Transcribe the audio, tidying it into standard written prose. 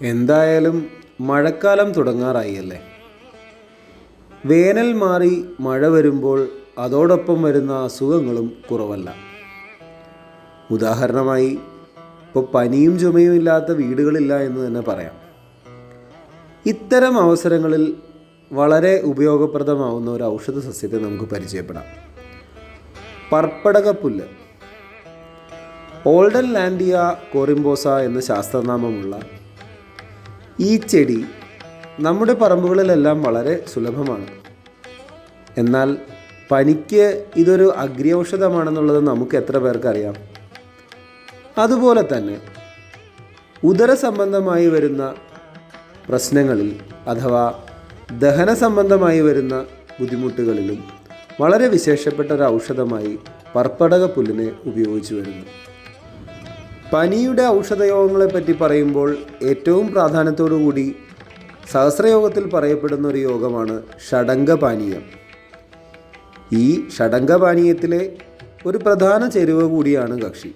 എന്തായാലും മഴക്കാലം തുടങ്ങാറായി അല്ലേ? വേനൽ മാറി മഴ വരുമ്പോൾ അതോടൊപ്പം വരുന്ന അസുഖങ്ങളും കുറവല്ല. ഉദാഹരണമായി ഇപ്പോൾ പനിയും ചുമയും ഇല്ലാത്ത വീടുകളില്ല എന്ന് തന്നെ പറയാം. ഇത്തരം അവസരങ്ങളിൽ വളരെ ഉപയോഗപ്രദമാവുന്ന ഒരു ഔഷധ സസ്യത്തെ നമുക്ക് പരിചയപ്പെടാം. പർപ്പടകപ്പുല്ല്, ഓൾഡൻ ലാൻഡിയ കോറിംബോസ എന്ന ശാസ്ത്രനാമമുള്ള ഈ ചെടി നമ്മുടെ പറമ്പുകളിലെല്ലാം വളരെ സുലഭമാണ്. എന്നാൽ പനിക്ക് ഇതൊരു അഗ്ര്യൗഷധമാണെന്നുള്ളത് നമുക്ക് എത്ര പേർക്കറിയാം? അതുപോലെ തന്നെ ഉദര സംബന്ധമായി വരുന്ന പ്രശ്നങ്ങളിൽ അഥവാ ദഹന സംബന്ധമായി വരുന്ന ബുദ്ധിമുട്ടുകളിലും വളരെ വിശേഷപ്പെട്ട ഒരു ഔഷധമായി പർപ്പടകപ്പുല്ലിനെ ഉപയോഗിച്ചു വരുന്നു. പനിയുടെ ഔഷധയോഗങ്ങളെപ്പറ്റി പറയുമ്പോൾ ഏറ്റവും പ്രാധാന്യത്തോടു കൂടി സഹസ്രയോഗത്തിൽ പറയപ്പെടുന്ന ഒരു യോഗമാണ് ഷഡംഗപാനീയം. ഈ ഷഡംഗപാനീയത്തിലെ ഒരു പ്രധാന ചേരുവ കൂടിയാണ് കക്ഷി.